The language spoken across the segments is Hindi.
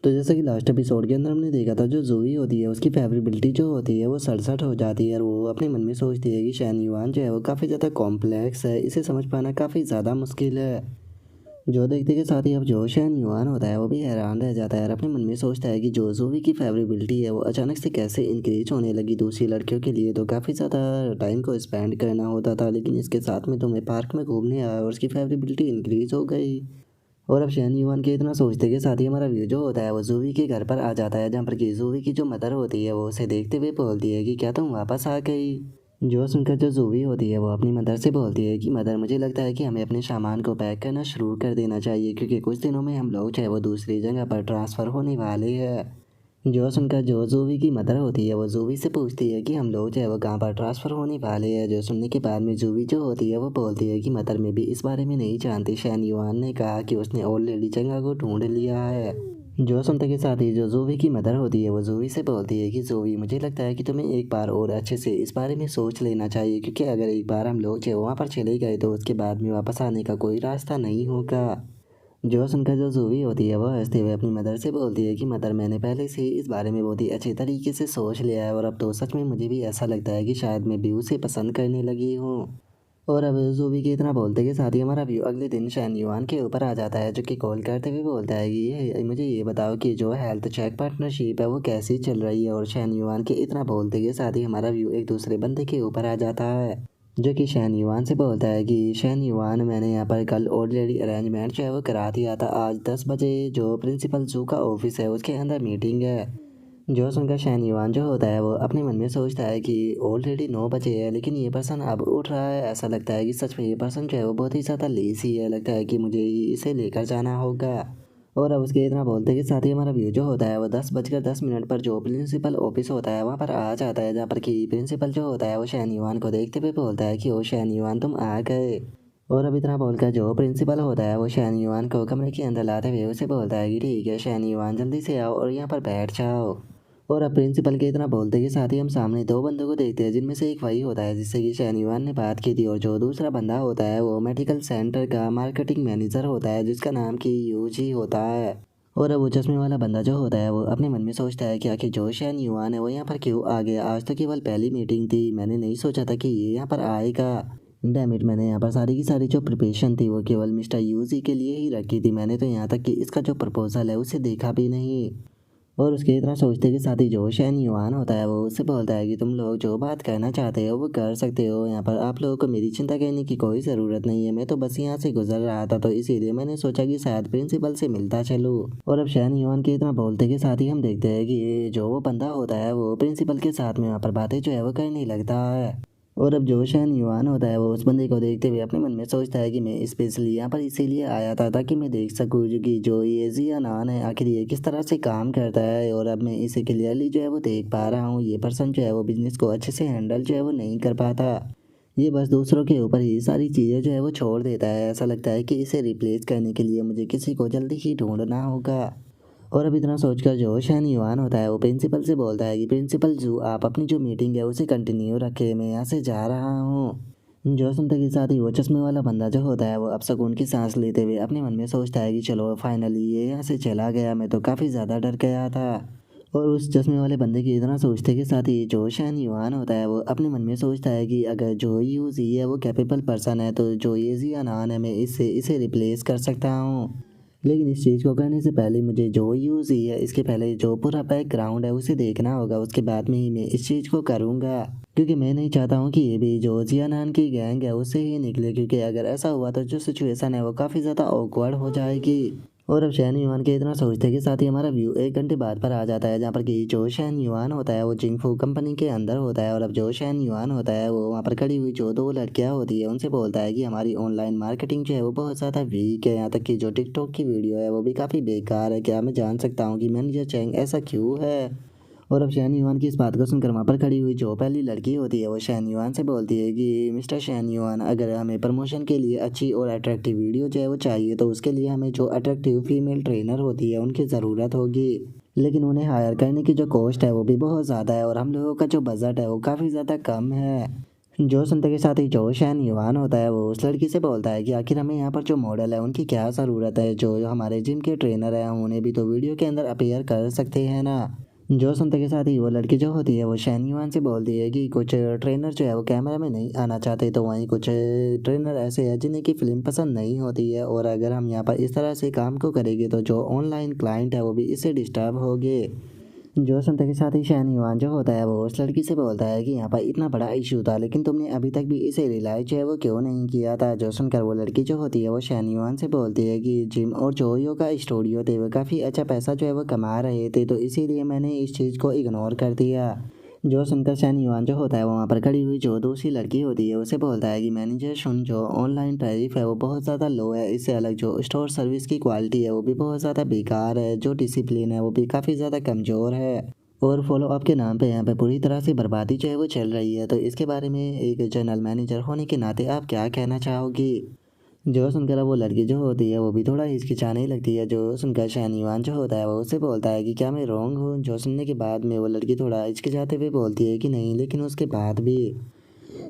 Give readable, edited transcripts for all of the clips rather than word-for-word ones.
तो जैसा कि लास्ट एपिसोड के अंदर हमने देखा था, जो ज़ोई होती है उसकी फेवरेबिलिटी जो होती है वो 67 हो जाती है और वो अपने मन में सोचती है कि शैन युआन जो है वो काफ़ी ज़्यादा कॉम्प्लेक्स है, इसे समझ पाना काफ़ी ज़्यादा मुश्किल है। जो देखते के साथ ही अब जो शैन युआन होता है वो भी हैरान रह जाता है और अपने मन में सोचता है कि जो ज़ोई की फेवरेबिलिटी है वो अचानक से कैसे इंक्रीज होने लगी। दूसरी लड़कियों के लिए तो काफ़ी ज़्यादा टाइम को स्पेंड करना होता था, लेकिन इसके साथ में तो मैं पार्क में घूमने आया और उसकी फेवरेबिलिटी इंक्रीज हो गई। और अब शैन युआन के इतना सोचते के साथ ही हमारा व्यू जो होता है वो ज़ोई के घर पर आ जाता है, जहाँ पर कि ज़ोई की जो मदर होती है वो उसे देखते हुए बोलती है कि क्या तुम वापस आ गई। जो सुनकर जो ज़ोई होती है वो अपनी मदर से बोलती है कि मदर, मुझे लगता है कि हमें अपने सामान को पैक करना शुरू कर देना चाहिए, क्योंकि कुछ दिनों में हम लोग चाहे वो दूसरी जगह पर ट्रांसफ़र होने वाले हैं। जो सुनकर जो ज़ोई की मदर होती है वो ज़ोई से पूछती है कि हम लोग जो है वो कहाँ पर ट्रांसफ़र होने वाले हैं। जो सुनने के बाद में ज़ोई जो होती है वो बोलती है कि मदर मैं भी इस बारे में नहीं जानती। शैन युआन ने कहा कि उसने ऑलरेडी जगह को ढूंढ लिया है। जो सुनते के साथ ही जो ज़ोई की मदर होती है वो ज़ोई से बोलती है कि ज़ोई, मुझे लगता है कि तुम्हें एक बार और अच्छे से इस बारे में सोच लेना चाहिए, क्योंकि अगर एक बार हम लोग जो वहाँ पर चले गए तो उसके बाद में वापस आने का कोई रास्ता नहीं होगा। जो सुनकर जो ज़ोई होती है वह हंसते हुए अपनी मदर से बोलती है कि मदर, मैंने पहले से ही इस बारे में बहुत ही अच्छे तरीके से सोच लिया है और अब तो सच में मुझे भी ऐसा लगता है कि शायद मैं भी उसे पसंद करने लगी हूँ। और अब ज़ोई के इतना बोलते के साथ ही हमारा व्यू अगले दिन शैन युआन के ऊपर आ जाता है, जो कि कॉल करते हुए बोलता है कि ये मुझे ये बताओ कि जो हेल्थ चेक पार्टनरशिप है वो कैसी चल रही है। और शैन युआन के इतना बोलते के साथ ही हमारा व्यू एक दूसरे बंदे के ऊपर आ जाता है, जो कि शैन युआन से बोलता है कि शैन युआन, मैंने यहाँ पर कल ऑलरेडी अरेंजमेंट जो है वो करा दिया था। आज 10 बजे जो प्रिंसिपल जू का ऑफिस है उसके अंदर मीटिंग है। जो सुनकर शैन युआन जो होता है वो अपने मन में सोचता है कि ऑलरेडी 9 बजे है, लेकिन ये पर्सन अब उठ रहा है। ऐसा लगता है कि सच में ये पर्सन जो है वो बहुत ही ज़्यादा लेज़ी है, लगता है कि मुझे ही इसे लेकर जाना होगा। और अब उसके इतना बोलते के साथ ही हमारा व्यू जो होता है वो 10 बजकर 10 मिनट पर जो प्रिंसिपल ऑफिस होता है वहाँ पर आ जाता है, जहाँ पर कि प्रिंसिपल जो होता है वो शैन युआन को देखते हुए बोलता है कि ओ शैन युआन, तुम आ गए। और अब इतना बोलकर जो प्रिंसिपल होता है वो शैन युआन को कमरे के अंदर लाते हुए उसे बोलता है कि ठीक है शैन युआन, जल्दी से आओ और यहाँ पर बैठ जाओ। और अब प्रिंसिपल के इतना बोलते के साथ ही हम सामने दो बंदों को देखते हैं, जिनमें से एक वही होता है जिससे कि शैन युआन ने बात की थी, और जो दूसरा बंदा होता है वो मेडिकल सेंटर का मार्केटिंग मैनेजर होता है, जिसका नाम कि यूजी होता है। और अब वो चश्मे वाला बंदा जो होता है वो अपने मन में सोचता है कि आखिर जो शैन युआन है वो यहाँ पर क्यों आ गया। आज तो केवल पहली मीटिंग थी, मैंने नहीं सोचा था कि ये यहाँ पर आएगा। डैम इट, मैंने यहाँ पर सारी की सारी जो प्रिपरेशन थी वो केवल मिस्टर यूजी के लिए ही रखी थी। मैंने तो यहाँ तक कि इसका जो प्रपोजल है उसे देखा भी नहीं। और उसके इतना सोचते के साथ ही जो शैन युआन होता है वो उससे बोलता है कि तुम लोग जो बात करना चाहते हो वो कर सकते हो, यहाँ पर आप लोगों को मेरी चिंता करने की कोई ज़रूरत नहीं है। मैं तो बस यहाँ से गुजर रहा था, तो इसीलिए मैंने सोचा कि शायद प्रिंसिपल से मिलता चलूँ। और अब शैन युआन के इतना बोलते के साथ ही हम देखते हैं कि ये जो वो बंदा होता है वो प्रिंसिपल के साथ में वहाँ पर बातें जो है वो करने लगता है। और अब जो शैन युआन होता है वो उस बंदे को देखते हुए अपने मन में सोचता है कि मैं स्पेशली यहाँ पर इसीलिए आया था ताकि मैं देख सकूँ जो कि जो ये जियानान है आखिर ये किस तरह से काम करता है। और अब मैं इसे क्लियरली जो है वो देख पा रहा हूँ, ये पर्सन जो है वो बिजनेस को अच्छे से हैंडल जो है वो नहीं कर पाता। ये बस दूसरों के ऊपर ही सारी चीज़ें जो है वो छोड़ देता है। ऐसा लगता है कि इसे रिप्लेस करने के लिए मुझे किसी को जल्दी ही ढूंढना होगा। और अब इतना सोचकर जो शैन युआन होता है वो प्रिंसिपल से बोलता है कि प्रिंसिपल जू, आप अपनी जो मीटिंग है उसे कंटिन्यू रखें, मैं यहाँ से जा रहा हूँ। जो सुनते के साथ ही वो चश्मे वाला बंदा जो होता है वो अब सुकून की सांस लेते हुए अपने मन में सोचता है कि चलो फाइनली ये यहाँ से चला गया, मैं तो काफ़ी ज़्यादा डर गया था। और उस चश्मे वाले बंदे की इतना सोचते के साथ ही जो शैन युआन होता है वो अपने मन में सोचता है कि अगर जो यूजी है वो कैपेबल पर्सन है तो जो ये जियानान है मैं इससे इसे रिप्लेस कर सकता हूँ। लेकिन इस चीज़ को करने से पहले मुझे जो यूज़ ही है इसके पहले जो पूरा बैकग्राउंड है उसे देखना होगा, उसके बाद में ही मैं इस चीज़ को करूँगा। क्योंकि मैं नहीं चाहता हूँ कि ये भी जो जियानान की गैंग है उससे ही निकले, क्योंकि अगर ऐसा हुआ तो जो सिचुएशन है वो काफ़ी ज़्यादा ऑकवर्ड हो जाएगी। और अब शैन युआन के इतना सोचते के साथ ही हमारा व्यू 1 घंटे बाद पर आ जाता है, जहाँ पर कि जो शैन युआन होता है वो जिंगफू कंपनी के अंदर होता है। और अब जो शैन युआन होता है वो वहाँ पर खड़ी हुई जो दो लड़कियाँ होती है उनसे बोलता है कि हमारी ऑनलाइन मार्केटिंग जो है वो बहुत ज़्यादा वीक है, यहाँ तक कि जो टिकटॉक की वीडियो है वो भी काफ़ी बेकार है। क्या मैं जान सकता हूँ कि मैनेजर चैंग ऐसा क्यों है। और अब शैन युआन की इस बात को सुनकर वहाँ पर खड़ी हुई जो पहली लड़की होती है वो शैन युआन से बोलती है कि मिस्टर शैन युआन, अगर हमें प्रमोशन के लिए अच्छी और अट्रैक्टिव वीडियो जो है वो चाहिए तो उसके लिए हमें जो अट्रैक्टिव फीमेल ट्रेनर होती है उनकी ज़रूरत होगी। लेकिन उन्हें हायर करने की जो कॉस्ट है वो भी बहुत ज़्यादा है और हम लोगों का जो बजट है वो काफ़ी ज़्यादा कम है। जो सुनते के साथ ही जो शैन युवान होता है वो उस लड़की से बोलता है कि आखिर हमें यहाँ पर जो मॉडल है उनकी क्या ज़रूरत है, जो हमारे जिम के ट्रेनर हैं हम उन्हें भी तो वीडियो के अंदर अपीयर कर सकते हैं ना। जो सुनते के साथ ही वो लड़की जो होती है वो शैन युआन से बोलती है कि कुछ ट्रेनर जो है वो कैमरा में नहीं आना चाहते, तो वहीं कुछ ट्रेनर ऐसे हैं जिन्हें की फ़िल्म पसंद नहीं होती है, और अगर हम यहाँ पर इस तरह से काम को करेंगे तो जो ऑनलाइन क्लाइंट है वो भी इससे डिस्टर्ब होंगे। जो सुनते के साथ ही शैन युआन जो होता है वो उस लड़की से बोलता है कि यहाँ पर इतना बड़ा इशू था लेकिन तुमने अभी तक भी इसे रियलाइज जो है वो क्यों नहीं किया था। जो सुनकर वो लड़की जो होती है वो शैन युआन से बोलती है कि जिम और जो योगा स्टूडियो थे वो काफ़ी अच्छा पैसा जो है वो कमा रहे थे, तो इसीलिए मैंने इस चीज़ को इग्नोर कर दिया। जो सुनकर शैन युआन जो होता है वो वहाँ पर खड़ी हुई जो दूसरी लड़की होती है उसे बोलता है कि मैनेजर सुन, जो ऑनलाइन टैरिफ है वो बहुत ज़्यादा लो है, इससे अलग जो स्टोर सर्विस की क्वालिटी है वो भी बहुत ज़्यादा बेकार है, जो डिसिप्लिन है वो भी काफ़ी ज़्यादा कमज़ोर है, और फॉलो अप के नाम पे यहाँ पे पूरी तरह से बर्बादी जो है वो चल रही है। तो इसके बारे में एक जनरल मैनेजर होने के नाते आप क्या कहना चाहोगी? जो सुनकर अब वो लड़की जो होती है वो भी थोड़ा हिचकिचाने लगती है। जो सुनकर शानीवान जो होता है वो उससे बोलता है कि क्या मैं रॉन्ग हूँ? जो सुनने के बाद में वो लड़की थोड़ा हिचकिचाते हुए बोलती है कि नहीं, लेकिन उसके बाद भी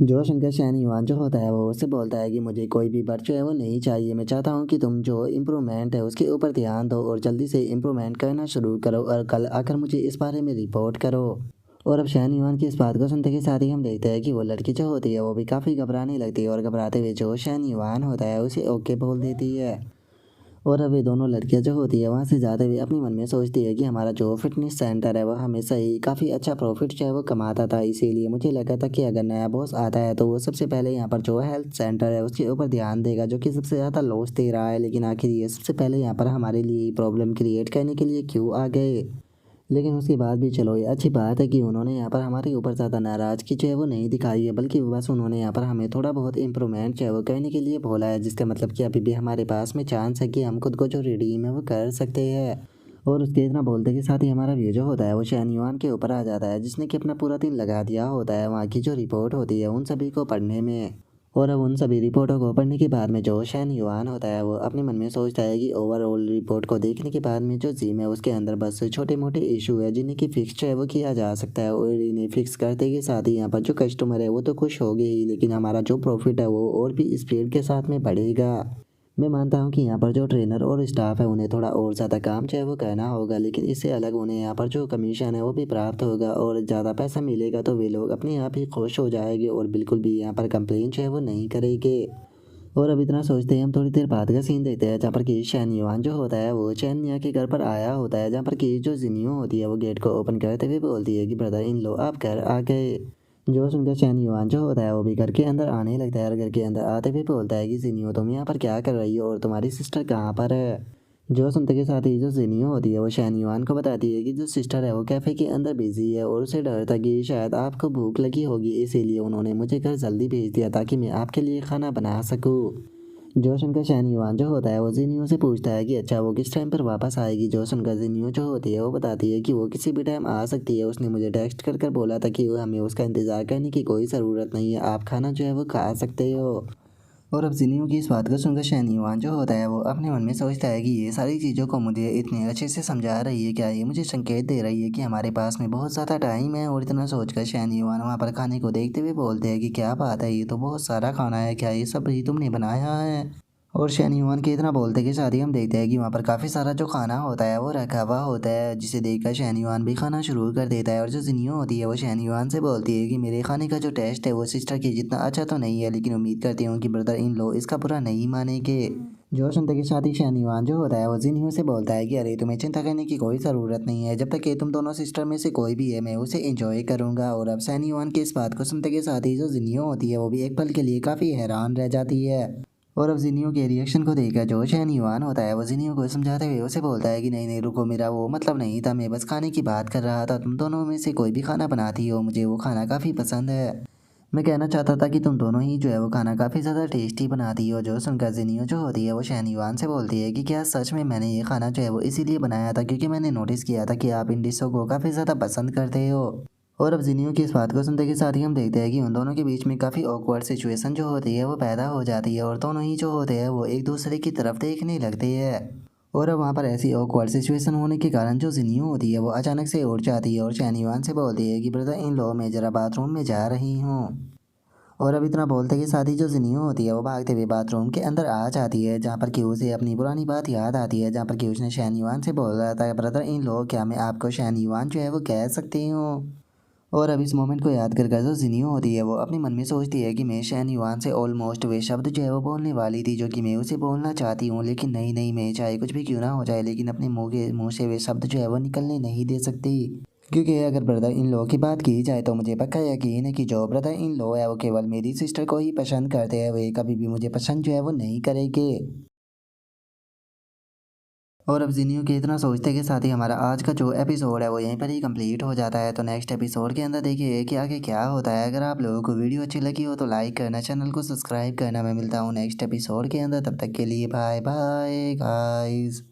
जो सुनकर शानीवान जो होता है वो उससे बोलता है कि मुझे कोई भी बर्फ जो है वो नहीं चाहिए, मैं चाहता हूँ कि तुम जो इम्प्रूवमेंट है उसके ऊपर ध्यान दो और जल्दी से इम्प्रूवमेंट करना शुरू करो और कल आकर मुझे इस बारे में रिपोर्ट करो। और अब शहन युआन की इस बात को सुनते के साथ ही हम देखते हैं कि वो लड़की जो होती है वो भी काफ़ी घबराने लगती है, और घबराते हुए जो शहन युआन होता है उसे ओके बोल देती है। और अब ये दोनों लड़कियां जो होती है वहाँ से जाते हुए अपने मन में सोचती है कि हमारा जो फिटनेस सेंटर है वह हमेशा ही काफ़ी अच्छा प्रॉफिट जो है वो कमाता था, इसीलिए मुझे लगा था कि अगर नया बॉस आता है तो वो सबसे पहले यहाँ पर जो हेल्थ सेंटर है उसके ऊपर ध्यान देगा, जो कि सबसे ज़्यादा लॉस दे रहा है, लेकिन आखिर ये सबसे पहले यहाँ पर हमारे लिए प्रॉब्लम क्रिएट करने के लिए क्यों आ गए। लेकिन उसके बाद भी चलो ये अच्छी बात है कि उन्होंने यहाँ पर हमारे ऊपर ज़्यादा नाराज़गी जो है वो नहीं दिखाई है, बल्कि बस उन्होंने यहाँ पर हमें थोड़ा बहुत इम्प्रूवमेंट जो है वो करने के लिए बोला है, जिसका मतलब कि अभी भी हमारे पास में चांस है कि हम खुद को जो रिडीम है वो कर सकते हैं। और उसके इतना बोलते के साथ ही हमारा व्यू जो होता है वो शैन युआन के ऊपर आ जाता है, जिसने कि अपना पूरा दिन लगा दिया होता है वहाँ की जो रिपोर्ट होती है उन सभी को पढ़ने में। और अब उन सभी रिपोर्टों को पढ़ने के बाद में जो शैन युआन होता है वो अपने मन में सोचता है कि ओवरऑल रिपोर्ट को देखने के बाद में जो जिम है उसके अंदर बस छोटे मोटे इशू है जिन्हें कि फिक्स जो है वो किया जा सकता है, और इन्हें फिक्स करते के साथ ही यहाँ पर जो कस्टमर है वो तो खुश हो गए ही, लेकिन हमारा जो प्रॉफिट है वो और भी स्पीड के साथ में बढ़ेगा। मैं मानता हूँ कि यहाँ पर जो ट्रेनर और स्टाफ है उन्हें थोड़ा और ज़्यादा काम जो है वो करना होगा, लेकिन इससे अलग उन्हें यहाँ पर जो कमीशन है वो भी प्राप्त होगा, और ज़्यादा पैसा मिलेगा तो वे लोग अपने आप ही खुश हो जाएंगे और बिल्कुल भी यहाँ पर कंप्लेन जो है वो नहीं करेंगे। और अब इतना सोचते ही हम थोड़ी देर बाद का सीन देखते हैं, जहाँ पर कि शैन युआन जो होता है वो चैन मियाँ के घर पर आया होता है, जहाँ पर कि जो जिनियो होती है वो गेट को ओपन करते हुए बोलती है कि ब्रदर इन लो आप घर आ गए। जो सुनकर शैन युआन जो होता है वो भी घर के अंदर आने लगता है, और घर के अंदर आते हुए बोलता है कि जिनियो तुम यहाँ पर क्या कर रही हो और तुम्हारी सिस्टर कहाँ पर है। जो सुनते के साथ ही जो जिनियो होती है वो शैन युआन को बताती है कि जो सिस्टर है वो कैफ़े के अंदर बिजी है, और उसे डर था कि शायद आपको भूख लगी होगी, इसीलिए उन्होंने मुझे घर जल्दी भेज दिया ताकि मैं आपके लिए खाना बना सकूँ। जो सुनकर शैन युआन जो होता है वो जिनियो से पूछता है कि अच्छा वो किस टाइम पर वापस आएगी। जो सुनकर जिनियो जो होती है वो बताती है कि वो किसी भी टाइम आ सकती है, उसने मुझे टेक्स्ट कर कर बोला था कि हमें उसका इंतज़ार करने की कोई ज़रूरत नहीं है, आप खाना जो है वो खा सकते हो। और अब जिनियो की इस बात को सुनकर शैन युआन जो होता है वो अपने मन में सोचता है कि ये सारी चीज़ों को मुझे इतने अच्छे से समझा रही है, क्या ये मुझे संकेत दे रही है कि हमारे पास में बहुत ज़्यादा टाइम है। और इतना सोचकर शैन युआन वहाँ पर खाने को देखते हुए बोलते हैं कि क्या बात है, ये तो बहुत सारा खाना है, क्या ये सब ही तुमने बनाया है। और शैन युआन के इतना बोलते के साथ ही हम देखते हैं कि वहाँ पर काफ़ी सारा जो खाना होता है वो रखा हुआ होता है, जिसे देखकर शैन युआन भी खाना शुरू कर देता है। और जो जिनियो होती है वो शैन युआन से बोलती है कि मेरे खाने का जो टेस्ट है वो सिस्टर की जितना अच्छा तो नहीं है, लेकिन उम्मीद करती हूँ कि ब्रदर इन लो इसका बुरा नहीं मानेंगे। जो सुनते के साथ ही शैन युआन जो होता है वो जिनियो से बोलता है कि अरे तुम्हें चिंता करने की कोई ज़रूरत नहीं है, जब तक कि तुम दोनों सिस्टर में से कोई भी है मैं उसे एंजॉय करूँगा। और अब शैन युआन की इस बात को सुनते के साथ ही जो जिनियो होती है वो भी एक पल के लिए काफ़ी हैरान रह जाती है। और अब जिनियो के रिएक्शन को देखकर जो शैन युआन होता है वो जिनियो को समझाते हुए उसे बोलता है कि नहीं नहीं रुको, मेरा वो मतलब नहीं था, मैं बस खाने की बात कर रहा था, तुम दोनों में से कोई भी खाना बनाती हो मुझे वो खाना काफ़ी पसंद है। मैं कहना चाहता था कि तुम दोनों ही जो है वो खाना काफ़ी ज़्यादा टेस्टी बनाती हो। जो सुनकर जिनियो जो होती है वो शैन युआन से बोलती है कि क्या सच में मैंने ये खाना जो है वो इसीलिए बनाया था क्योंकि मैंने नोटिस किया था कि आप इन डिशों को काफ़ी ज़्यादा पसंद करते हो। और अब जिनियो की इस बात को सुनते के साथ ही हम देखते हैं कि उन दोनों के बीच में काफ़ी ऑकवर्ड सिचुएशन जो होती है वो पैदा हो जाती है, और दोनों ही जो होते हैं वो एक दूसरे की तरफ देखने लगते हैं। और अब वहाँ पर ऐसी ऑकवर्ड सिचुएशन होने के कारण जो जिनियो होती है वो अचानक से उठ जाती है और शैन युआन से बोलती है कि ब्रदर इन लो मैं ज़रा बाथरूम में जा रही हूँ। और अब इतना बोलते के साथ ही जो जिनियो होती है वो भागते हुए बाथरूम के अंदर आ जाती है, जहाँ पर कि उसे अपनी पुरानी बात याद आती है, जहाँ पर कि उसने शैन युआन से बोल रहा था, ब्रदर इन लो क्या मैं आपको शैन युआन जो है वो कह सकती हूँ। और अब इस मोमेंट को याद कर जो जिनियो होती है वो अपने मन में सोचती है कि मैं शैन युआन से ऑलमोस्ट वे शब्द जो है वो बोलने वाली थी जो कि मैं उसे बोलना चाहती हूँ, लेकिन नहीं नहीं, मैं चाहे कुछ भी क्यों ना हो जाए लेकिन अपने मुंह से वे शब्द जो है वो निकलने नहीं दे सकती। क्योंकि अगर ब्रदर इन लॉ की बात की जाए तो मुझे पक्का यकीन है कि जो ब्रदर इन लॉ है वो केवल मेरी सिस्टर को ही पसंद करते हैं, वे कभी भी मुझे पसंद जो है वो नहीं करेंगे। और अब जिनियो के इतना सोचते के साथ ही हमारा आज का जो एपिसोड है वो यहीं पर ही कंप्लीट हो जाता है। तो नेक्स्ट एपिसोड के अंदर देखिए कि आगे क्या होता है। अगर आप लोगों को वीडियो अच्छी लगी हो तो लाइक करना, चैनल को सब्सक्राइब करना। मैं मिलता हूँ नेक्स्ट एपिसोड के अंदर, तब तक के लिए बाय बाय गाइस।